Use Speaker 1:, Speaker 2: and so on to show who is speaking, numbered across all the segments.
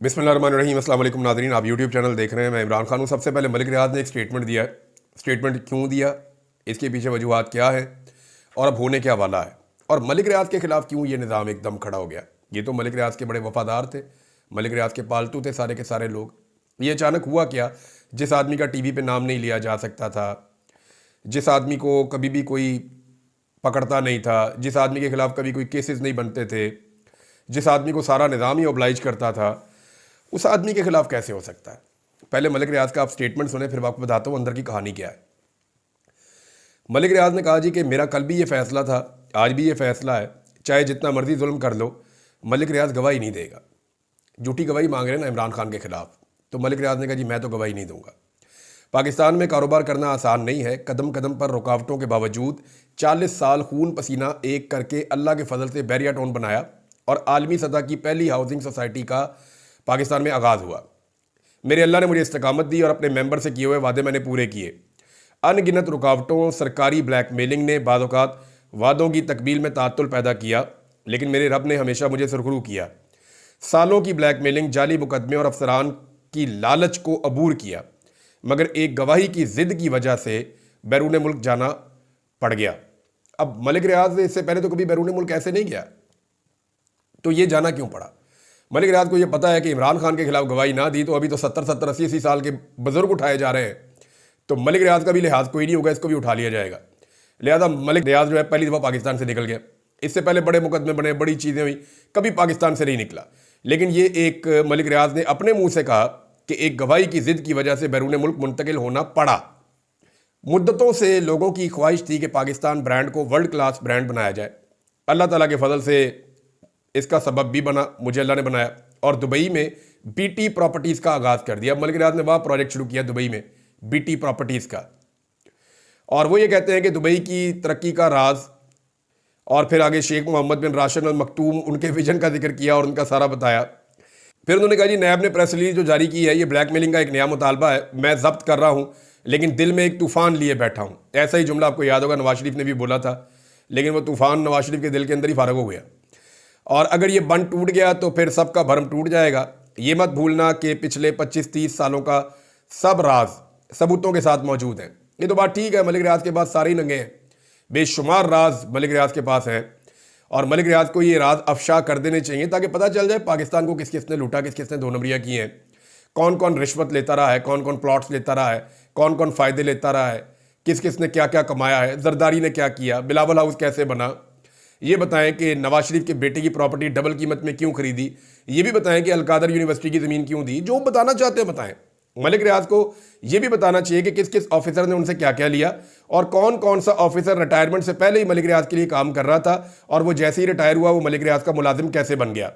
Speaker 1: बिस्मिल्लाहिर्रहमानिर्रहीम। अस्सलाम वालेकुम नाज़रीन, आप यूट्यूब चैनल देख रहे हैं। मैं इमरान खान हूँ। सबसे पहले मलिक रियाज ने एक स्टेटमेंट दिया है। स्टेटमेंट क्यों दिया, इसके पीछे वजूहात क्या है और अब होने क्या वाला है, और मलिक रियाज के खिलाफ क्यों ये निज़ाम एकदम खड़ा हो गया। ये तो मलिक रियाज के बड़े वफादार थे, मलिक रियाज के पालतू थे सारे के सारे लोग। ये अचानक हुआ क्या? जिस आदमी का टीवी पे नाम नहीं लिया जा सकता था, जिस आदमी को कभी भी कोई पकड़ता नहीं था, जिस आदमी के खिलाफ कभी कोई केसेस नहीं बनते थे, जिस आदमी को सारा निज़ाम ही ओब्लाइज करता था, उस आदमी के खिलाफ कैसे हो सकता है। पहले मलिक रियाज का आप स्टेटमेंट सुने, फिर मैं आपको बताता हूँ अंदर की कहानी क्या है। मलिक रियाज ने कहा जी कि मेरा कल भी ये फैसला था, आज भी ये फैसला है, चाहे जितना मर्जी जुल्म कर लो, मलिक रियाज गवाही नहीं देगा। झूठी गवाही मांग रहे हैं ना इमरान खान के खिलाफ, तो मलिक रियाज ने कहा जी मैं तो गवाही नहीं दूंगा। पाकिस्तान में कारोबार करना आसान नहीं है। कदम कदम पर रुकावटों के बावजूद 40 साल खून पसीना एक करके अल्लाह के फजल से बैरिया टाउन बनाया और आलमी सतह की पहली हाउसिंग सोसाइटी का पाकिस्तान में आगाज़ हुआ। मेरे अल्लाह ने मुझे इस्तकामत दी और अपने मेंबर से किए हुए वादे मैंने पूरे किए। अनगिनत रुकावटों, सरकारी ब्लैकमेलिंग ने बाज़ औक़ात वादों की तकमील में तातुल पैदा किया, लेकिन मेरे रब ने हमेशा मुझे सुरखरू किया। सालों की ब्लैकमेलिंग, जाली मुकदमे और अफसरान की लालच को अबूर किया, मगर एक गवाही की ज़िद की वजह से बैरून मुल्क जाना पड़ गया। अब मलिक रियाज इससे पहले तो कभी बैरून मुल्क ऐसे नहीं गया, तो ये जाना क्यों पड़ा? मलिक रियाज को ये पता है कि इमरान खान के खिलाफ गवाही ना दी तो अभी तो 70-70, 80-80 साल के बुजुर्ग उठाए जा रहे हैं, तो मलिक रियाज का भी लिहाज कोई नहीं होगा, इसको भी उठा लिया जाएगा। लिहाजा मलिक रियाज जो है पहली दफ़ा पाकिस्तान से निकल गया। इससे पहले बड़े मुकदमे बने, बड़ी चीज़ें हुई, कभी पाकिस्तान से नहीं निकला। लेकिन ये एक मलिक रियाज ने अपने मुंह से कहा कि एक गवाही की जिद की वजह से बैरून मुल्क मुंतकिल होना पड़ा। मुद्दतों से लोगों की ख्वाहिश थी कि पाकिस्तान ब्रांड को वर्ल्ड क्लास ब्रांड बनाया जाए। अल्लाह ताला के फजल से इसका सबब भी बना, मुझे अल्लाह ने बनाया और दुबई में बीटी प्रॉपर्टीज़ का आगाज़ कर दिया। मलिक रियाज ने वह प्रोजेक्ट शुरू किया दुबई में, बीटी प्रॉपर्टीज़ का, और वो ये कहते हैं कि दुबई की तरक्की का राज, और फिर आगे शेख मोहम्मद बिन राशिद अल मखतूम उनके विजन का जिक्र किया और उनका सारा बताया। फिर उन्होंने कहा जी नैब ने प्रेस रिलीज जो जारी की है ये ब्लैकमेलिंग का एक नया मुतालबा है, मैं जब्त कर रहा हूँ लेकिन दिल में एक तूफ़ान लिए बैठा हूँ। ऐसा ही जुमला आपको याद होगा नवाज शरीफ ने भी बोला था, लेकिन वो तूफ़ान नवाज शरीफ के दिल के अंदर ही फारग हो गया। और अगर ये बंद टूट गया तो फिर सबका भरम टूट जाएगा। ये मत भूलना कि पिछले 25-30 सालों का सब राज सबूतों के साथ मौजूद हैं। ये तो बात ठीक है, मलिक रियाज के पास सारे ही नंगे हैं, बेशुमार राज मलिक रियाज के पास हैं, और मलिक रियाज को ये राज अफशा कर देने चाहिए ताकि पता चल जाए पाकिस्तान को किस किसने लूटा, किस किसने दो नंबरियाँ की हैं, कौन कौन रिश्वत लेता रहा है, कौन कौन प्लॉट्स लेता रहा है, कौन कौन फ़ायदे लेता रहा है, किस किसने क्या क्या कमाया है, जरदारी ने क्या किया, बिलावल हाउस कैसे बना, ये बताएं कि नवाज शरीफ के बेटे की प्रॉपर्टी डबल कीमत में क्यों खरीदी, ये भी बताएं कि अलकादर यूनिवर्सिटी की ज़मीन क्यों दी। जो बताना चाहते हैं बताएं। मलिक रियाज को ये भी बताना चाहिए कि किस किस ऑफिसर ने उनसे क्या क्या लिया और कौन कौन सा ऑफिसर रिटायरमेंट से पहले ही मलिक रियाज के लिए काम कर रहा था और वो जैसे ही रिटायर हुआ वो मलिक रियाज का मुलाजिम कैसे बन गया।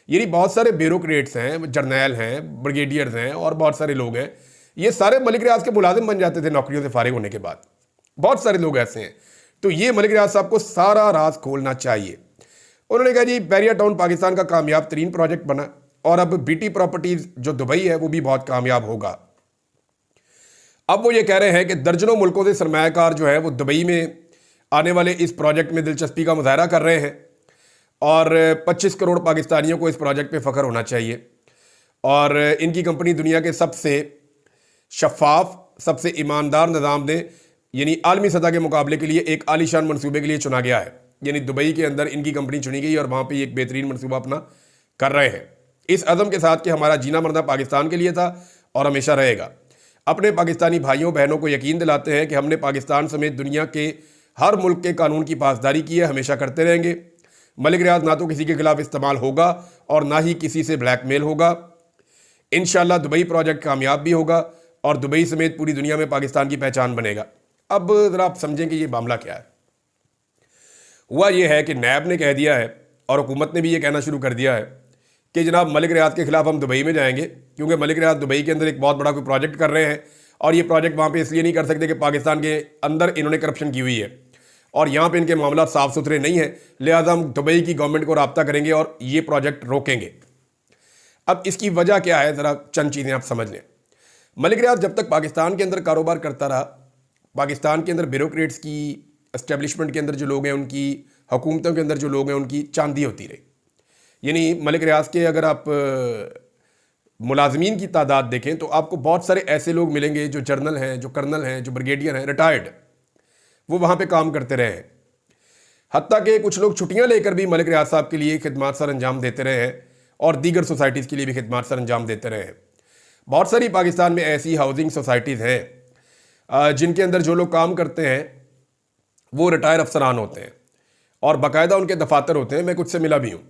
Speaker 1: यानी बहुत सारे ब्यूरोक्रेट्स हैं, जर्नैल हैं, ब्रिगेडियर्स हैं और बहुत सारे लोग हैं, ये सारे मलिक रियाज के मुलाजिम बन जाते थे नौकरियों से फारिग होने के बाद। बहुत सारे लोग ऐसे हैं, तो ये मलिक रियाज साहब को सारा राज खोलना चाहिए। उन्होंने कहा जी बैरिया टाउन पाकिस्तान का कामयाब तरीन प्रोजेक्ट बना और अब बीटी प्रॉपर्टीज जो दुबई है वो भी बहुत कामयाब होगा। अब वो ये कह रहे हैं कि दर्जनों मुल्कों से सरमायाकार जो है वो दुबई में आने वाले इस प्रोजेक्ट में दिलचस्पी का मुजाहरा कर रहे हैं और 25 करोड़ पाकिस्तानियों को इस प्रोजेक्ट पे फ़ख्र होना चाहिए। और इनकी कंपनी दुनिया के सबसे शफाफ, सबसे ईमानदार निज़ाम ने यानी आलमी सतह के मुकाबले के लिए एक आलीशान मनसूबे के लिए चुना गया है। यानी दुबई के अंदर इनकी कंपनी चुनी गई और वहाँ पे एक बेहतरीन मनसूबा अपना कर रहे हैं, इस अज़म के साथ कि हमारा जीना मरना पाकिस्तान के लिए था और हमेशा रहेगा। अपने पाकिस्तानी भाइयों बहनों को यकीन दिलाते हैं कि हमने पाकिस्तान समेत दुनिया के हर मुल्क के कानून की पासदारी की है, हमेशा करते रहेंगे। मलिक रियाज ना तो किसी के खिलाफ इस्तेमाल होगा और ना ही किसी से ब्लैकमेल होगा। इंशाल्लाह दुबई प्रोजेक्ट कामयाब भी होगा और दुबई समेत पूरी दुनिया में पाकिस्तान की पहचान बनेगा। अब ज़रा आप समझें कि ये मामला क्या है। हुआ ये है कि नैब ने कह दिया है और हुकूमत ने भी ये कहना शुरू कर दिया है कि जनाब मलिक रियाज के खिलाफ हम दुबई में जाएंगे, क्योंकि मलिक रियाज दुबई के अंदर एक बहुत बड़ा कोई प्रोजेक्ट कर रहे हैं और ये प्रोजेक्ट वहाँ पे इसलिए नहीं कर सकते कि पाकिस्तान के अंदर इन्होंने करप्शन की हुई है और यहाँ पे इनके मामला साफ़ सुथरे नहीं हैं, लिहाजा हम दुबई की गवर्नमेंट को राब्ता करेंगे और ये प्रोजेक्ट रोकेंगे। अब इसकी वजह क्या है, ज़रा चंद चीज़ें आप समझ लें। मलिक रियाज जब तक पाकिस्तान के अंदर कारोबार करता रहा, पाकिस्तान के अंदर ब्यूरोक्रेट्स की, एस्टेब्लिशमेंट के अंदर जो लोग हैं उनकी, हुकूमतों के अंदर जो लोग हैं उनकी चांदी होती रही। यानी मलिक रियाज के अगर आप मुलाजमीन की तादाद देखें तो आपको बहुत सारे ऐसे लोग मिलेंगे जो जर्नल हैं, जो कर्नल हैं, जो ब्रिगेडियर हैं, रिटायर्ड, वो वहाँ पे काम करते रहे हैं। हत्ता कि कुछ लोग छुट्टियाँ लेकर भी मलिक रियाज साहब के लिए खिदमात सर अंजाम देते रहे हैं और दीगर सोसाइटीज़ के लिए भी खिदमात सर अंजाम देते रहे हैं। बहुत सारी पाकिस्तान में ऐसी हाउसिंग सोसाइटीज़ हैं जिनके अंदर जो लोग काम करते हैं वो रिटायर अफसरान होते हैं और बाकायदा उनके दफातर होते हैं। मैं कुछ से मिला भी हूँ।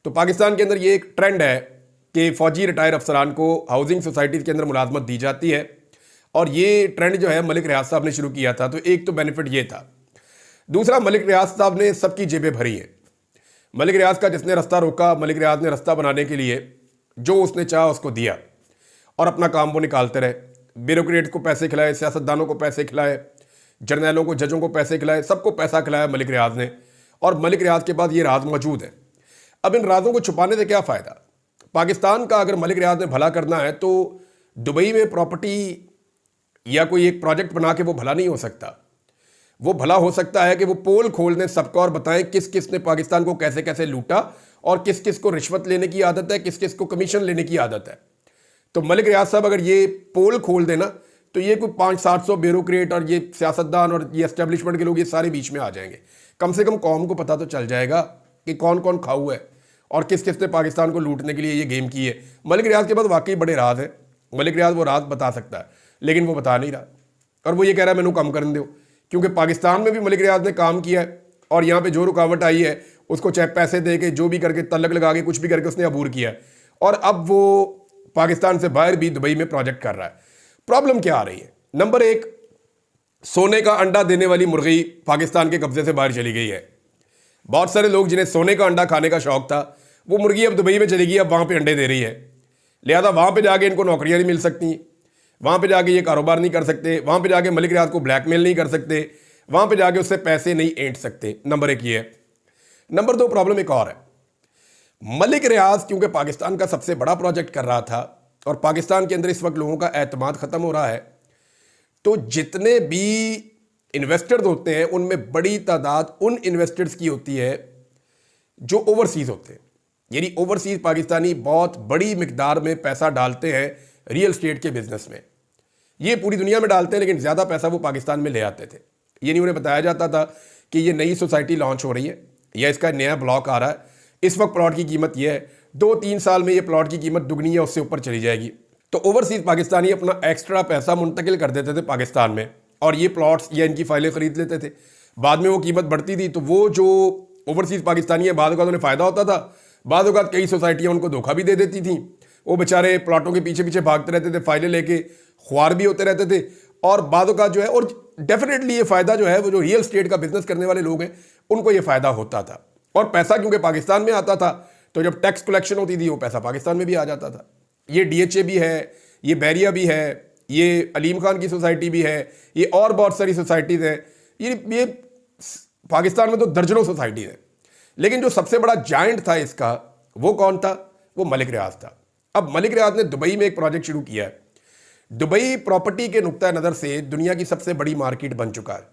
Speaker 1: तो पाकिस्तान के अंदर ये एक ट्रेंड है कि फ़ौजी रिटायर अफसरान को हाउसिंग सोसाइटीज़ के अंदर मुलाजमत दी जाती है और ये ट्रेंड जो है मलिक रियाज साहब ने शुरू किया था। तो एक तो बेनिफिट ये था। दूसरा, मलिक रियाज साहब ने सबकी जेबें भरी हैं। मलिक रियाज का जिसने रास्ता रोका, मलिक रियाज ने रास्ता बनाने के लिए जो उसने चाहा उसको दिया और अपना काम वो निकालते रहे। ब्यूरोक्रेट को पैसे खिलाए, सियासतदानों को पैसे खिलाए, जर्नैलों को, जजों को पैसे खिलाए, सबको पैसा खिलाया मलिक रियाज ने। और मलिक रियाज के पास ये राज मौजूद है। अब इन राजों को छुपाने से क्या फ़ायदा? पाकिस्तान का अगर मलिक रियाज ने भला करना है तो दुबई में प्रॉपर्टी या कोई एक प्रोजेक्ट बना के वो भला नहीं हो सकता। वो भला हो सकता है कि वो पोल खोल दें सबका और बताएं किस किस ने पाकिस्तान को कैसे कैसे लूटा और किस किस को रिश्वत लेने की आदत है, किस किस को कमीशन लेने की आदत है। तो मलिक रियाज साहब अगर ये पोल खोल देना तो ये कोई 500-700 ब्यूरोक्रेट और ये सियासतदान और ये एस्टेब्लिशमेंट के लोग ये सारे बीच में आ जाएंगे। कम से कम कौम को पता तो चल जाएगा कि कौन कौन खाऊ है और किस किस ने पाकिस्तान को लूटने के लिए ये गेम की है। मलिक रियाज के पास वाकई बड़े राज है। मलिक रियाज वो राज बता सकता है लेकिन वो बता नहीं रहा और वो ये कह रहा है मैंने काम करने दो, क्योंकि पाकिस्तान में भी मलिक रियाज ने काम किया है और यहाँ पे जो रुकावट आई है उसको चाहे पैसे दे के, जो भी करके, तलक लगा के, कुछ भी करके उसने अबूर किया है और अब वो पाकिस्तान से बाहर भी दुबई में प्रोजेक्ट कर रहा है। प्रॉब्लम क्या आ रही है? नंबर एक, सोने का अंडा देने वाली मुर्गी पाकिस्तान के कब्जे से बाहर चली गई है। बहुत सारे लोग जिन्हें सोने का अंडा खाने का शौक था वो मुर्गी अब दुबई में चली गई, अब वहाँ पे अंडे दे रही है। लिहाजा वहाँ पे जाके इनको नौकरियाँ नहीं मिल सकती, वहाँ पे जाके ये कारोबार नहीं कर सकते, वहाँ पे जाके मलिक रियाज को ब्लैकमेल नहीं कर सकते, वहाँ पे जाके उससे पैसे नहीं ऐंठ सकते। नंबर एक ये है। नंबर दो, प्रॉब्लम एक और है। मलिक रियाज क्योंकि पाकिस्तान का सबसे बड़ा प्रोजेक्ट कर रहा था और पाकिस्तान के अंदर इस वक्त लोगों का एतमाद ख़त्म हो रहा है, तो जितने भी इन्वेस्टर्स होते हैं उनमें बड़ी तादाद उन इन्वेस्टर्स की होती है जो ओवरसीज़ होते हैं। यानी ओवरसीज़ पाकिस्तानी बहुत बड़ी मिकदार में पैसा डालते हैं रियल एस्टेट के बिजनेस में। ये पूरी दुनिया में डालते हैं लेकिन ज़्यादा पैसा वो पाकिस्तान में ले आते थे। ये नहीं उन्हें बताया जाता था कि ये नई सोसाइटी लॉन्च हो रही है या इसका नया ब्लॉक आ रहा है, इस वक्त प्लॉट की कीमत ये है, 2-3 साल में ये प्लॉट की कीमत दुगनी या उससे ऊपर चली जाएगी। तो ओवरसीज़ पाकिस्तानी अपना एक्स्ट्रा पैसा मुंतकिल कर देते थे पाकिस्तान में और ये प्लॉट्स या इनकी फाइलें ख़रीद लेते थे। बाद में वो कीमत बढ़ती थी तो वो जो ओवरसीज़ पाकिस्तानी है बाद औक़ात उन्हें फ़ायदा होता था, बाद औक़ात कई सोसाइटियाँ उनको धोखा भी दे देती थी। वो बेचारे प्लॉटों के पीछे पीछे भागते रहते थे, फाइलें लेके ख्वार भी होते रहते थे और बाद औक़ात जो है, और डेफिनेटली ये फ़ायदा जो है वो जो रियल एस्टेट का बिजनेस करने वाले लोग हैं उनको ये फ़ायदा होता था। और पैसा क्योंकि पाकिस्तान में आता था तो जब टैक्स कलेक्शन होती थी वो पैसा पाकिस्तान में भी आ जाता था। ये DHA भी है, ये बैरिया भी है, ये अलीम खान की सोसाइटी भी है, ये और बहुत सारी सोसाइटीज़ हैं। ये पाकिस्तान में तो दर्जनों सोसाइटीज़ हैं। लेकिन जो सबसे बड़ा जायंट था इसका वो कौन था? वो मलिक रियाज था। अब मलिक रियाज ने दुबई में एक प्रोजेक्ट शुरू किया है। दुबई प्रॉपर्टी के नुक्ता नज़र से दुनिया की सबसे बड़ी मार्केट बन चुका है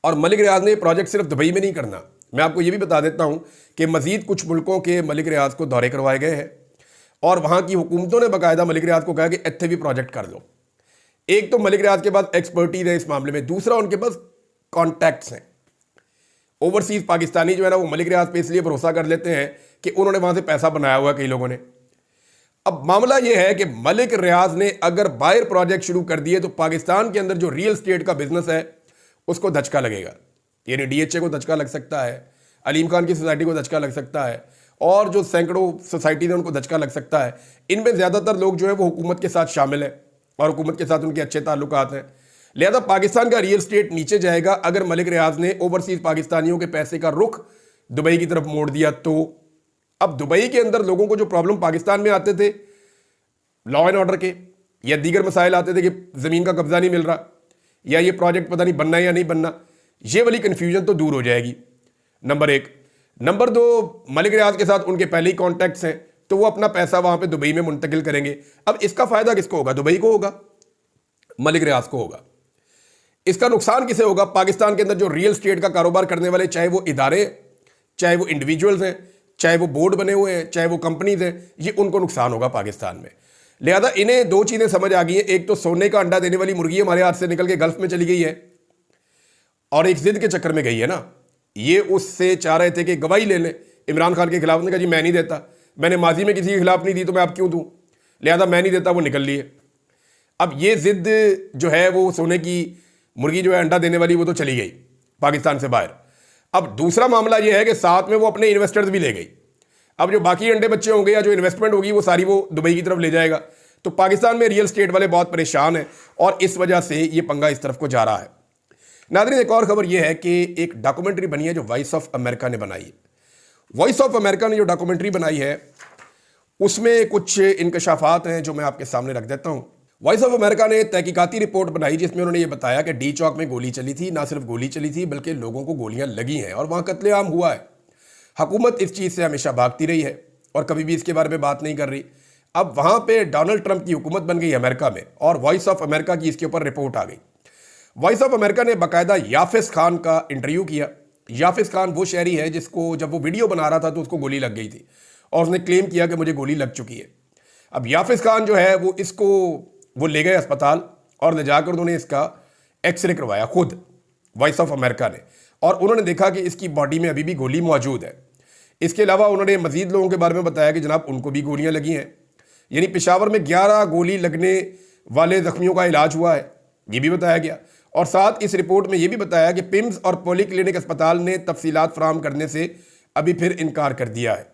Speaker 1: और मलिक रियाज ने प्रोजेक्ट सिर्फ दुबई में नहीं करना। मैं आपको ये भी बता देता हूँ कि मज़ीद कुछ मुल्कों के मलिक रियाज को दौरे करवाए गए हैं और वहाँ की हुकूमतों ने बाकायदा मलिक रियाज को कहा कि इत्थे भी प्रोजेक्ट कर लो। एक तो मलिक रियाज के पास एक्सपर्टीज है इस मामले में, दूसरा उनके पास कॉन्टैक्ट्स हैं। ओवरसीज़ पाकिस्तानी जो है ना वो मलिक रियाज पे इसलिए भरोसा कर लेते हैं कि उन्होंने वहाँ से पैसा बनाया हुआ है कई लोगों ने। अब मामला ये है कि मलिक रियाज ने अगर बाहर प्रोजेक्ट शुरू कर दिए तो पाकिस्तान के अंदर जो रियल एस्टेट का बिजनेस है उसको धचका लगेगा। यानी DHA को धचका लग सकता है, अलीम खान की सोसाइटी को धचका लग सकता है और जो सैकड़ों सोसाइटीज हैं उनको धचका लग सकता है। इनमें ज़्यादातर लोग जो है वो हुकूमत के साथ शामिल हैं और हुकूमत के साथ उनके अच्छे ताल्लुकात हैं। लिहाजा पाकिस्तान का रियल एस्टेट नीचे जाएगा अगर मलिक रियाज ने ओवरसीज़ पाकिस्तानियों के पैसे का रुख दुबई की तरफ मोड़ दिया तो। अब दुबई के अंदर लोगों को जो प्रॉब्लम पाकिस्तान में आते थे लॉ एंड ऑर्डर के या दीगर मसाइल आते थे कि ज़मीन का कब्जा नहीं मिल रहा या ये प्रोजेक्ट पता नहीं बनना है या नहीं बनना, ये वाली कन्फ्यूजन तो दूर हो जाएगी। नंबर एक। नंबर दो, मलिक रियाज के साथ उनके पहले ही कॉन्टैक्ट्स हैं तो वो अपना पैसा वहाँ पे दुबई में मुंतकिल करेंगे। अब इसका फ़ायदा किसको होगा? दुबई को होगा, मलिक रियाज को होगा। इसका नुकसान किसे होगा? पाकिस्तान के अंदर जो रियल एस्टेट का कारोबार करने वाले, चाहे वो इदारे चाहे वो इंडिविजुअल्स हैं, चाहे वो बोर्ड बने हुए हैं, चाहे वो कंपनीज हैं, ये उनको नुकसान होगा पाकिस्तान में। लिहाजा इन्हें दो चीज़ें समझ आ गई हैं, एक तो सोने का अंडा देने वाली मुर्गी हमारे हाथ से निकल के गल्फ में चली गई है, और एक जिद के चक्कर में गई है ना। ये उससे चाह रहे थे कि गवाही ले लें इमरान खान के खिलाफ, ने कहा जी मैं नहीं देता, मैंने माजी में किसी के खिलाफ नहीं दी तो मैं अब क्यों दूँ, लिहाजा मैं नहीं देता, वो निकल लिए। अब ये जिद जो है वो सोने की मुर्गी जो है अंडा देने वाली, वो तो चली गई पाकिस्तान से बाहर। अब दूसरा मामला ये है कि साथ में वो अपने इन्वेस्टर्स भी ले गई। अब जो बाकी अंडे बच्चे होंगे या जो इन्वेस्टमेंट होगी वो सारी वो दुबई की तरफ ले जाएगा। तो पाकिस्तान में रियल स्टेट वाले बहुत परेशान हैं और इस वजह से ये पंगा इस तरफ को जा रहा है। नाज़रीन, एक और खबर यह है कि एक डॉक्यूमेंट्री बनी है जो वॉइस ऑफ अमेरिका ने बनाई है। वॉइस ऑफ अमेरिका ने जो डॉक्यूमेंट्री बनाई है उसमें कुछ इंकशाफात हैं जो मैं आपके सामने रख देता हूँ। वॉइस ऑफ अमेरिका ने तहकीकाती रिपोर्ट बनाई जिसमें उन्होंने ये बताया कि डी चौक में गोली चली थी, ना सिर्फ गोली चली थी बल्कि लोगों को गोलियां लगी हैं और वहाँ कत्लेआम हुआ है। हुकूमत इस चीज़ से हमेशा भागती रही है और कभी भी इसके बारे में बात नहीं कर रही। अब वहाँ पे डोनाल्ड ट्रंप की हुकूमत बन गई अमेरिका में और वॉइस ऑफ अमेरिका की इसके ऊपर रिपोर्ट आ गई। वॉइस ऑफ अमेरिका ने बाकायदा याफिस खान का इंटरव्यू किया। याफिस खान वो शहरी है जिसको जब वो वीडियो बना रहा था तो उसको गोली लग गई थी और उसने क्लेम किया कि मुझे गोली लग चुकी है। अब याफिस खान जो है वो ले गए अस्पताल और ले जाकर उन्होंने इसका एक्सरे करवाया खुद वॉइस ऑफ अमेरिका ने, और उन्होंने देखा कि इसकी बॉडी में अभी भी गोली मौजूद है। इसके अलावा उन्होंने मजीद लोगों के बारे में बताया कि जनाब उनको भी गोलियां लगी हैं, यानी पेशावर में 11 गोली लगने वाले जख्मियों का इलाज हुआ है, ये भी बताया गया। और साथ इस रिपोर्ट में ये भी बताया कि पिम्स और पॉली क्लिनिक अस्पताल ने तफसीलात फराहम करने से अभी फिर इनकार कर दिया है।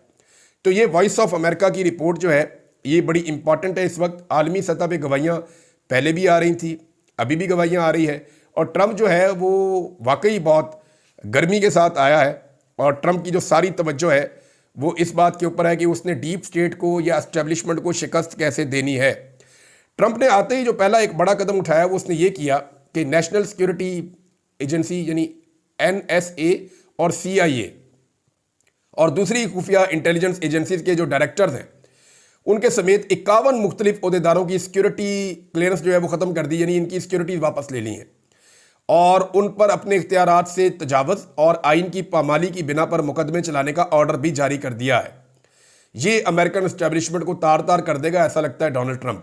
Speaker 1: तो ये वॉइस ऑफ अमेरिका की रिपोर्ट जो है ये बड़ी इंपॉर्टेंट है। इस वक्त आलमी सतह पे गवाहियाँ पहले भी आ रही थी, अभी भी गवाहियाँ आ रही है, और ट्रंप जो है वो वाकई बहुत गर्मी के साथ आया है। और ट्रंप की जो सारी तवज्जो है वो इस बात के ऊपर है कि उसने डीप स्टेट को या एस्टेब्लिशमेंट को शिकस्त कैसे देनी है। ट्रंप ने आते ही जो पहला एक बड़ा कदम उठाया वो उसने ये किया कि नेशनल सिक्योरिटी एजेंसी यानी NSA और CIA और दूसरी खुफिया इंटेलिजेंस एजेंसीज के जो डायरेक्टर्स हैं उनके समेत 51 मुख्तलिफ ओहदेदारों की सिक्योरिटी क्लियरेंस जो है वो ख़त्म कर दी, यानी इनकी सिक्योरिटी वापस ले ली है और उन पर अपने इख्तियारात से तजावज़ और आइन की पामाली की बिना पर मुकदमे चलाने का ऑर्डर भी जारी कर दिया है। ये अमेरिकन एस्टेब्लिशमेंट को तार तार कर देगा ऐसा लगता है डोनाल्ड ट्रंप,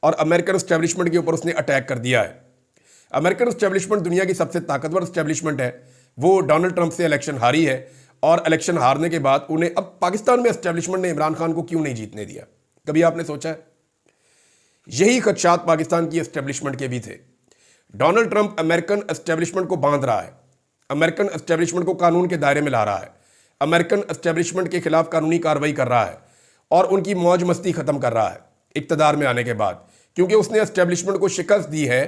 Speaker 1: और अमेरिकन एस्टेब्लिशमेंट के ऊपर उसने अटैक कर दिया है। अमेरिकन एस्टेब्लिशमेंट दुनिया की सबसे ताकतवर एस्टेब्लिशमेंट है, वो डोनाल्ड ट्रंप से इलेक्शन हारी है और इलेक्शन हारने के बाद उन्हें अब पाकिस्तान में एस्टेब्लिशमेंट ने इमरान खान को क्यों नहीं जीतने दिया? कभी आपने सोचा है? यही खदशात पाकिस्तान की एस्टेब्लिशमेंट के भी थे। डोनाल्ड ट्रंप अमेरिकन एस्टेब्लिशमेंट को बांध रहा है, अमेरिकन एस्टेब्लिशमेंट को कानून के दायरे में ला रहा है, अमेरिकन एस्टेब्लिशमेंट के खिलाफ कानूनी कार्रवाई कर रहा है और उनकी मौज मस्ती खत्म कर रहा है इक्तदार में आने के बाद, क्योंकि उसने एस्टेब्लिशमेंट को शिकस्त दी है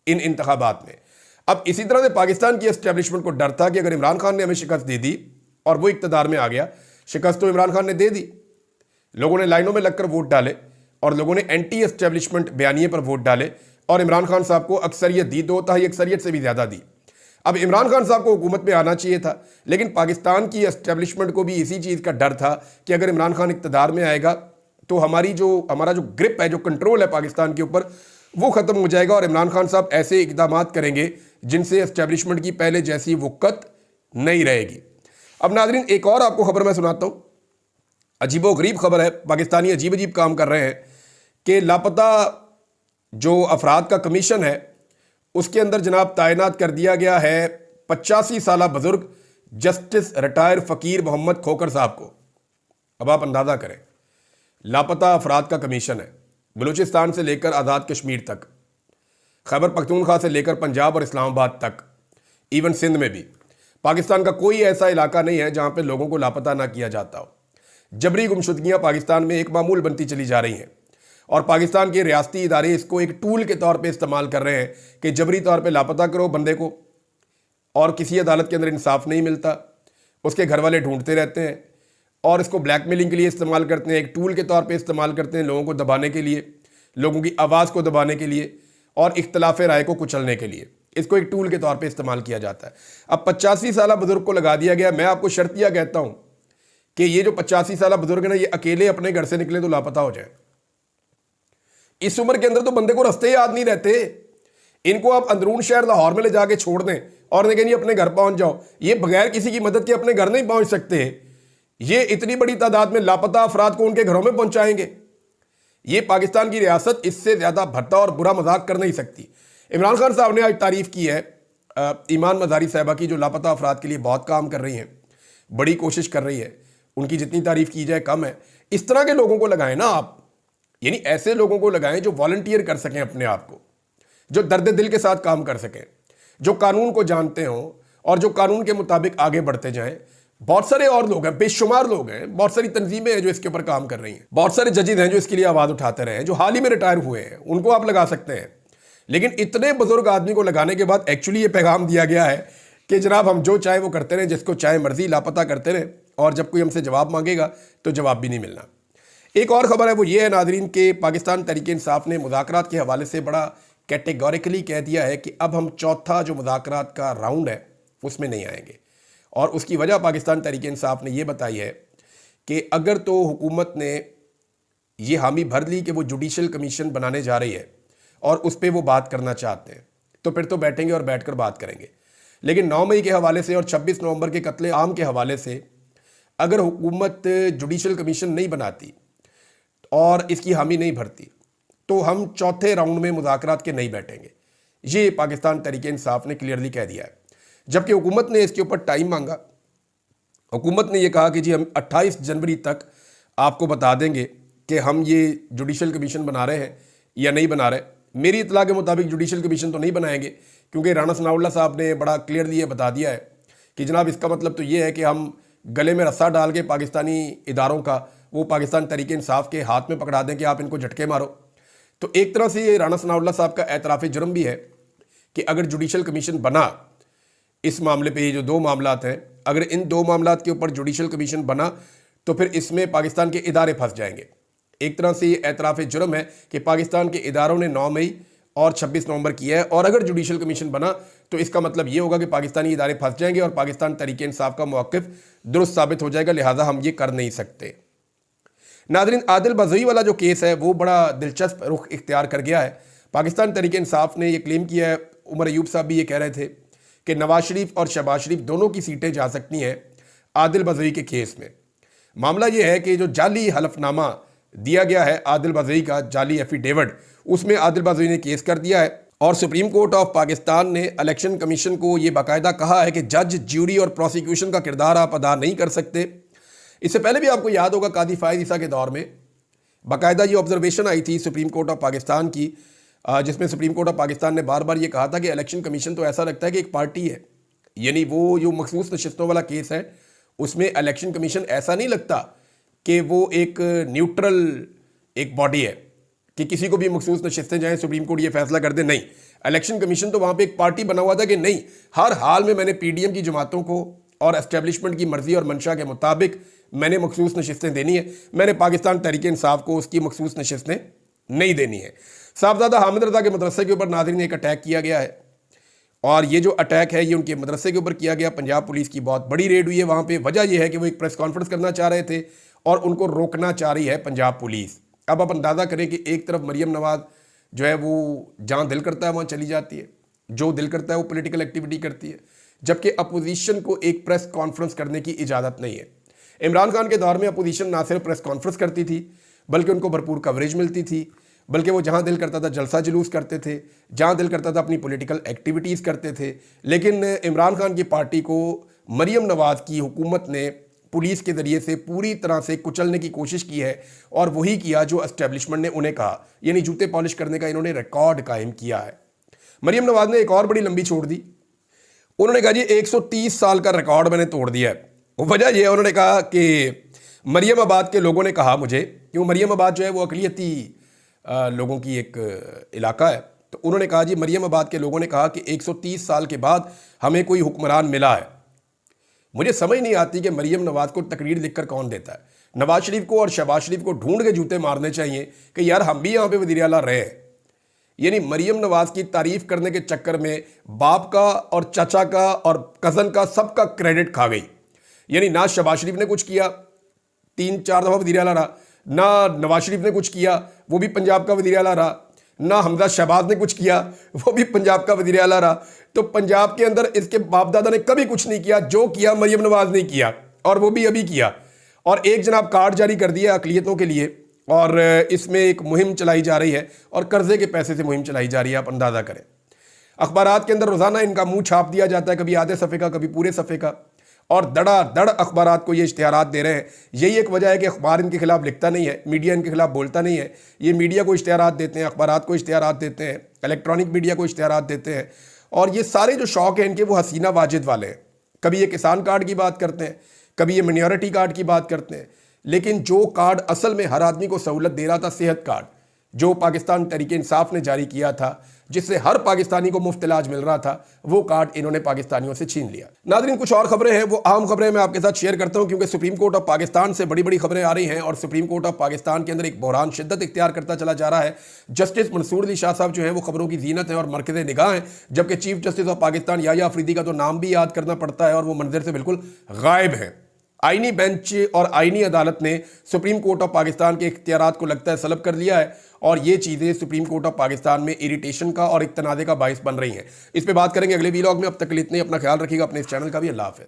Speaker 1: इन इंतखाबात में। अब इसी तरह से पाकिस्तान की एस्टेब्लिशमेंट को डर था कि अगर इमरान खान ने हमें शिकस्त दे दी और वो इक्तदार में आ गया, शिकस्त तो इमरान खान ने दे दी, लोगों ने लाइनों में लगकर वोट डाले और लोगों ने एंटी एस्टेब्लिशमेंट बयानिए पर वोट डाले और इमरान खान साहब को अक्सरियत दी, 2/3 अक्सरियत से भी ज़्यादा दी। अब इमरान खान साहब को हुकूमत में आना चाहिए था, लेकिन पाकिस्तान की एस्टेब्लिशमेंट को भी इसी चीज़ का डर था कि अगर इमरान खान इक्तदार में आएगा तो हमारा जो ग्रिप है, जो कंट्रोल है पाकिस्तान के ऊपर, वो ख़त्म हो जाएगा और इमरान खान साहब ऐसे इकदाम करेंगे जिनसे एस्टेब्लिशमेंट की पहले जैसी वक़्त नहीं रहेगी। अब नाज़रीन, एक और आपको खबर मैं सुनाता हूँ, अजीबोगरीब खबर है। पाकिस्तानी अजीब अजीब काम कर रहे हैं कि लापता जो अफराद का कमीशन है उसके अंदर जनाब तैनात कर दिया गया है 85 साल बुजुर्ग जस्टिस रिटायर फ़कीर मोहम्मद खोकर साहब को। अब आप अंदाज़ा करें, लापता अफराद का कमीशन है, बलूचिस्तान से लेकर आज़ाद कश्मीर तक, खैबर पख्तूनख्वा से लेकर पंजाब और इस्लामाबाद तक, इवन सिंध में भी। पाकिस्तान का कोई ऐसा इलाका नहीं है जहाँ पे लोगों को लापता ना किया जाता हो। जबरी गुमशुदगियाँ पाकिस्तान में एक मामूल बनती चली जा रही हैं और पाकिस्तान के रियासती इदारे इसको एक टूल के तौर पे इस्तेमाल कर रहे हैं कि जबरी तौर पे लापता करो बंदे को और किसी अदालत के अंदर इंसाफ नहीं मिलता, उसके घर वाले ढूंढते रहते हैं और इसको ब्लैकमेलिंग के लिए इस्तेमाल करते हैं, एक टूल के तौर पे इस्तेमाल करते हैं, लोगों को दबाने के लिए, लोगों की आवाज़ को दबाने के लिए और इख्तलाफ राय को कुचलने के लिए इसको एक टूल के तौर पे इस्तेमाल किया जाता है। अब 85 साल बुजुर्ग को लगा दिया गया। मैं आपको शर्तिया कहता हूँ कि ये जो 85 साल बुजुर्ग है ना, ये अकेले अपने घर से निकले तो लापता हो जाए। इस उम्र के अंदर तो बंदे को रास्ते याद नहीं रहते। इनको आप अंदरून शहर लाहौर में ले जाके छोड़ दें और नहीं अपने घर पहुंच जाओ, ये बगैर किसी की मदद के अपने घर नहीं पहुंच सकते। ये इतनी बड़ी तादाद में लापता अफराद को उनके घरों में पहुंचाएंगे। ये पाकिस्तान की रियासत इससे ज़्यादा भद्दा और बुरा मजाक कर नहीं सकती। इमरान खान साहब ने आज तारीफ़ की है ईमान मज़ारी साहबा की, जो लापता अफराद के लिए बहुत काम कर रही हैं, बड़ी कोशिश कर रही है। उनकी जितनी तारीफ़ की जाए कम है। इस तरह के लोगों को लगाएं ना आप, यानी ऐसे लोगों को लगाएं जो वॉलंटियर कर सकें अपने आप को, जो दर्द दिल के साथ काम कर सकें, जो कानून को जानते हों और जो कानून के मुताबिक आगे बढ़ते जाएं। बहुत सारे और लोग हैं, बेशुमार लोग हैं, बहुत सारी तंजीमें हैं जो इसके ऊपर काम कर रही हैं, बहुत सारे जजेज हैं जो इसके लिए आवाज़ उठाते रहे हैं, जो हाल ही में रिटायर हुए हैं, उनको आप लगा सकते हैं। लेकिन इतने बुजुर्ग आदमी को लगाने के बाद एक्चुअली ये पैगाम दिया गया है कि जनाब हम जो चाहे वो करते रहें, जिसको चाहे मर्जी लापता करते रहें, और जब कोई हमसे जवाब मांगेगा तो जवाब भी नहीं मिलना। एक और खबर है वो ये है नाजरीन के पाकिस्तान तहरीक इंसाफ ने मुज़ाकरात के हवाले से बड़ा कैटेगोरिकली कह दिया है कि अब हम चौथा जो मुज़ाकरात का राउंड है उसमें नहीं आएंगे। और उसकी वजह पाकिस्तान तहरीक इंसाफ ने यह बताई है कि अगर तो हुकूमत ने ये हामी भर ली कि वो जुडिशल कमीशन बनाने जा रही है और उस पर वो बात करना चाहते हैं, तो फिर तो बैठेंगे और बैठकर बात करेंगे। लेकिन 9 मई के हवाले से और 26 नवंबर के कत्ले आम के हवाले से अगर हुकूमत जुडिशल कमीशन नहीं बनाती और इसकी हामी नहीं भरती तो हम चौथे राउंड में मुज़ाकरात के नहीं बैठेंगे। ये पाकिस्तान तहरीक इंसाफ ने क्लियरली कह दिया है। जबकि हुकूमत ने इसके ऊपर टाइम मांगा। हुकूमत ने यह कहा कि जी हम 28 जनवरी तक आपको बता देंगे कि हम ये जुडिशल कमीशन बना रहे हैं या नहीं बना रहे। मेरी इतला के मुताबिक जुडिशल कमीशन तो नहीं बनाएंगे, क्योंकि राणा सनाउल्लाह साहब ने बड़ा क्लियरली ये बता दिया है कि जनाब इसका मतलब तो ये है कि हम गले में रस्सा डाल के पाकिस्तानी इदारों का वो पाकिस्तान तहरीक इंसाफ के हाथ में पकड़ा दें कि आप इनको झटके मारो। तो एक तरह से ये राणा सनाउल्लाह साहब का एतराफ़ जुर्म भी है कि अगर जुडिशल कमीशन बना इस मामले पे, ये जो 2 मामलात हैं, अगर इन 2 मामलात के ऊपर जुडिशल कमीशन बना तो फिर इसमें पाकिस्तान के इदारे फंस जाएंगे। एक तरह से ये एतराफ़ जुर्म है कि पाकिस्तान के इदारों ने 9 मई और 26 नवंबर किया है, और अगर जुडिशल कमीशन बना तो इसका मतलब ये होगा कि पाकिस्तानी इदारे फंस जाएंगे और पाकिस्तान तहरीक इंसाफ का मौक़िफ़ दुरुस्त साबित हो जाएगा। लिहाजा हम ये कर नहीं सकते। नाज़रीन, आदिल बज़ई वाला जो केस है वो बड़ा दिलचस्प रुख इख्तियार कर गया है। पाकिस्तान तहरीक इंसाफ ने यह क्लेम किया है, उमर अयूब साहब भी ये कह रहे थे कि नवाज शरीफ और शहबाज शरीफ दोनों की सीटें जा सकती हैं आदिल बज़ई के केस में। मामला ये है कि जो जाली हलफनामा दिया गया है आदिल बज़ई का, जाली एफिडेविट, उसमें आदिल बज़ई ने केस कर दिया है और सुप्रीम कोर्ट ऑफ पाकिस्तान ने इलेक्शन कमीशन को ये बाकायदा कहा है कि जज, ज्यूरी और प्रोसिक्यूशन का किरदार आप अदा नहीं कर सकते। इससे पहले भी आपको याद होगा कादी फ़ायज़ ईसा के दौर में बाकायदा ये ऑब्जर्वेशन आई थी सुप्रीम कोर्ट ऑफ पाकिस्तान की, जिसमें सुप्रीम कोर्ट ऑफ पाकिस्तान ने बार बार ये कहा था कि इलेक्शन कमीशन तो ऐसा लगता है कि एक पार्टी है। यानी वो जो मखसूस नशिस्तों वाला केस है उसमें इलेक्शन कमीशन ऐसा नहीं लगता कि वो एक न्यूट्रल एक बॉडी है कि किसी को भी मखसूस नशिस्तें जाएँ, सुप्रीम कोर्ट ये फैसला कर दे। नहीं, इलेक्शन कमीशन तो वहाँ पर एक पार्टी बना हुआ था कि नहीं, हर हाल में मैंने PDM की जमातों को और एस्टेब्लिशमेंट की मर्जी और मंशा के मुताबिक मैंने मखसूस नशिस्तें देनी है, मैंने पाकिस्तान तहरीक इंसाफ को उसकी मखसूस नशिस्तें नहीं देनी है। साहबजादा हामिद रज़ा के मदरसे के ऊपर नाज़रीन एक अटैक किया गया है, और ये जो अटैक है ये उनके मदरसे के ऊपर किया गया। पंजाब पुलिस की बहुत बड़ी रेड हुई है वहाँ पे। वजह यह है कि वो एक प्रेस कॉन्फ्रेंस करना चाह रहे थे और उनको रोकना चाह रही है पंजाब पुलिस। अब आप अंदाज़ा करें कि एक तरफ मरियम नवाज़ जो है वो जहाँ दिल करता है वहाँ चली जाती है, जो दिल करता है वो पॉलिटिकल एक्टिविटी करती है, जबकि अपोजिशन को एक प्रेस कॉन्फ्रेंस करने की इजाज़त नहीं है। इमरान खान के दौर में अपोजिशन ना सिर्फ प्रेस कॉन्फ्रेंस करती थी बल्कि उनको भरपूर कवरेज मिलती थी, बल्कि वो जहाँ दिल करता था जलसा जुलूस करते थे, जहाँ दिल करता था अपनी पॉलिटिकल एक्टिविटीज़ करते थे। लेकिन इमरान खान की पार्टी को मरियम नवाज़ की हुकूमत ने पुलिस के ज़रिए से पूरी तरह से कुचलने की कोशिश की है, और वही किया जो एस्टेब्लिशमेंट ने उन्हें कहा, यानी जूते पॉलिश करने का इन्होंने रिकॉर्ड कायम किया है। मरियम नवाज़ ने एक और बड़ी लंबी छोड़ दी। उन्होंने कहा जी 130 साल का रिकॉर्ड मैंने तोड़ दिया है। वजह यह है, उन्होंने कहा कि मरियम आबाद के लोगों ने कहा मुझे, क्यों मरियम आबाद जो है वो अक़लियती लोगों की एक इलाका है, तो उन्होंने कहा जी मरियम आबाद के लोगों ने कहा कि 130 साल के बाद हमें कोई हुक्मरान मिला है। मुझे समझ नहीं आती कि मरियम नवाज़ को तकरीर लिखकर कौन देता है। नवाज शरीफ को और शहबाज शरीफ को ढूंढ के जूते मारने चाहिए कि यार हम भी यहाँ पे वज़ीर आला रहे हैं। यानी मरियम नवाज़ की तारीफ़ करने के चक्कर में बाप का और चाचा का और कज़न का सबका क्रेडिट खा गई। यानी ना शहबाज शरीफ ने कुछ किया, 3-4 दफ़ा वज़ीर आला रहा, ना नवाज शरीफ ने कुछ किया, वो भी पंजाब का वज़ीर आला रहा, ना हमजा शहबाज ने कुछ किया, वो भी पंजाब का वज़ीर आला रहा। तो पंजाब के अंदर इसके बाप दादा ने कभी कुछ नहीं किया, जो किया मरियम नवाज़ ने किया, और वो भी अभी किया। और एक जनाब कार्ड जारी कर दिया अकलियतों के लिए और इसमें एक मुहिम चलाई जा रही है और कर्जे के पैसे से मुहिम चलाई जा रही है, आप अंदाज़ा करें। अखबारात के अंदर रोज़ाना इनका मुंह छाप दिया जाता है, कभी आधे सफ़े का कभी पूरे सफ़े का, और धड़ाधड़ अखबारात को ये इश्तिहारात दे रहे हैं। यही एक वजह है कि अखबार इनके खिलाफ लिखता नहीं है, मीडिया इनके खिलाफ बोलता नहीं है। ये मीडिया को इश्तिहारात देते हैं, अखबारात को इश्तिहारात देते हैं, इलेक्ट्रॉनिक मीडिया को इश्तिहारात देते हैं, और ये सारे जो शौक़ हैं इनके वो हसीना वाजिद वाले हैं। कभी ये किसान कार्ड की बात करते हैं, कभी ये मिनॉरिटी कार्ड की बात करते हैं, लेकिन जो कार्ड असल में हर आदमी को सहूलत दे रहा था, सेहत कार्ड, जो पाकिस्तान तहरीक इंसाफ ने जारी किया था, जिससे हर पाकिस्तानी को मुफ्त इलाज मिल रहा था, वो कार्ड इन्होंने पाकिस्तानियों से छीन लिया। नाज़रीन, कुछ और खबरें हैं, वो अहम खबरें मैं आपके साथ शेयर करता हूं, क्योंकि सुप्रीम कोर्ट ऑफ पाकिस्तान से बड़ी बड़ी खबरें आ रही हैं और सुप्रीम कोर्ट ऑफ पाकिस्तान के अंदर एक बहरान शिद्दत इख्तियार करता चला जा रहा है। जस्टिस मंसूर अली शाह साहब जो है वो खबरों की जीनत है और मरकज़ निगाह हैं, जबकि chief justice of Pakistan Yahya Afridi का तो नाम भी याद करना पड़ता है और वो मंजर से बिल्कुल गायब है। आईनी बेंच और आईनी अदालत ने सुप्रीम कोर्ट ऑफ पाकिस्तान के इख्तियारात को लगता है सलब कर लिया है, और ये चीज़ें सुप्रीम कोर्ट ऑफ पाकिस्तान में इरिटेशन का और एक तनाज़े का बाइस बन रही हैं। इस पे बात करेंगे अगले वीलॉग में। अब तक के लिए इतने, अपना ख्याल रखिएगा, अपने इस चैनल का भी। अल्लाह हाफ़िज़।